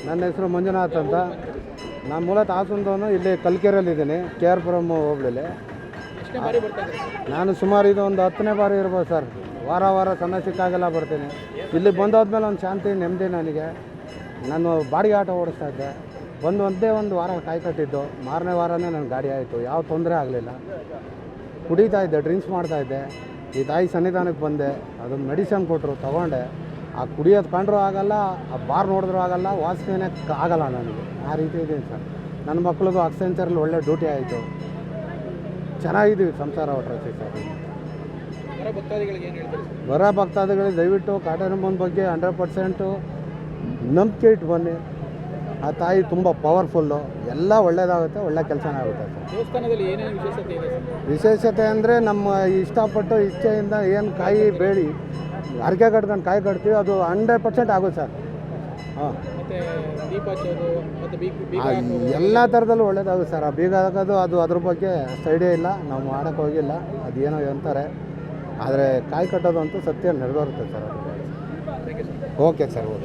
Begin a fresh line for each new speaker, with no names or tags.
ನನ್ನ ಹೆಸರು ಮಂಜುನಾಥ್ ಅಂತ. ನಾನು ಮೂಲತಃ ಹಾಸನದವನು. ಇಲ್ಲಿ ಕಲ್ಕೆರೆಯಲ್ಲಿದ್ದೀನಿ, ಕೆ ಆರ್ ಪುರಂ ಹೋಬಳಿಲಿ. ನಾನು ಸುಮಾರು ಇದು ಒಂದು 10ನೇ ಬಾರಿ ಇರ್ಬೋದು ಸರ್. ವಾರ ಸಮಯ ಸಿಕ್ಕಾಗೆಲ್ಲ ಬರ್ತೀನಿ. ಇಲ್ಲಿ ಬಂದಾದ್ಮೇಲೆ ಒಂದು ಶಾಂತಿ ನೆಮ್ಮದಿ ನನಗೆ. ನಾನು ಬಾಡಿಗೆ ಆಟೋ ಓಡಿಸ್ತಾ ಇದ್ದೆ. ಒಂದೇ ಒಂದು ವಾರ ಕಾಯಿ ಕಟ್ಟಿದ್ದು, ಮಾರನೇ ವಾರನೇ ನನ್ನ ಗಾಡಿ ಆಯಿತು. ಯಾವ ತೊಂದರೆ ಆಗಲಿಲ್ಲ. ಕುಡಿತಾ ಇದ್ದೆ, ಡ್ರಿಂಕ್ಸ್ ಮಾಡ್ತಾಯಿದ್ದೆ. ಈ ತಾಯಿ ಸನ್ನಿಧಾನಕ್ಕೆ ಬಂದೆ, ಅದೊಂದು ಮೆಡಿಸನ್ ಕೊಟ್ಟರು, ತೊಗೊಂಡೆ. ಆ ಕುಡಿಯೋದು ಕಂಡ್ರೂ ಆಗಲ್ಲ, ಆ ಬಾರ್ ನೋಡಿದ್ರೂ ಆಗಲ್ಲ, ವಾಸನೆ ಆಗಲ್ಲ ನನಗೆ. ಆ ರೀತಿ ಇದ್ದೀನಿ ಸರ್. ನನ್ನ ಮಕ್ಳಿಗೂ ಅಕ್ಸೆಂಚರಲ್ಲಿ ಒಳ್ಳೆ ಡ್ಯೂಟಿ ಆಯಿತು. ಚೆನ್ನಾಗಿದ್ದೀವಿ ಸಂಸಾರ ಒಟ್ಟರೆ ಸರ್. ಬರೋ ಭಕ್ತಾದಿಗಳಿಗೆ ದಯವಿಟ್ಟು ಕಾಟೇರಮ್ಮನ ಬಗ್ಗೆ 100% ನಂಬಿಕೆ ಇಟ್ಟು ಬನ್ನಿ. ಆ ತಾಯಿ ತುಂಬ ಪವರ್ಫುಲ್ಲು. ಎಲ್ಲ ಒಳ್ಳೆಯದಾಗುತ್ತೆ, ಒಳ್ಳೆ ಕೆಲಸನೇ ಆಗುತ್ತೆ ಸರ್.
ದೇವಸ್ಥಾನದಲ್ಲಿ ಏನೇನು ವಿಶೇಷತೆ ಇದೆ ಸರ್?
ವಿಶೇಷತೆ ಅಂದರೆ ನಮ್ಮ ಇಷ್ಟಪಟ್ಟು ಇಚ್ಛೆಯಿಂದ ಏನು ಕಾಯಿ ಬೇಡಿ ಹರಕೆ ಕಟ್ಕೊಂಡು ಕಾಯಿ ಕಟ್ತೀವಿ, ಅದು 100% ಆಗುತ್ತೆ ಸರ್. ಹಾಂ,
ಮತ್ತು ದೀಪ ಹಚ್ಚೋದು ಮತ್ತು
ಎಲ್ಲ ಥರದಲ್ಲೂ ಒಳ್ಳೇದಾಗುತ್ತೆ ಸರ್. ಆ ಬೀಗ ಹಾಕೋದು ಅದು ಅದ್ರ ಬಗ್ಗೆ ಅಷ್ಟು ಐಡಿಯಾ ಇಲ್ಲ, ನಾವು ಮಾಡೋಕ್ಕೆ ಹೋಗಿಲ್ಲ. ಅದೇನೋ ಅಂತಾರೆ, ಆದರೆ ಕಾಯಿ ಕಟ್ಟೋದು ಅಂತೂ ಸತ್ಯ ನೆರವೇರುತ್ತೆ ಸರ್. Okay sir, okay.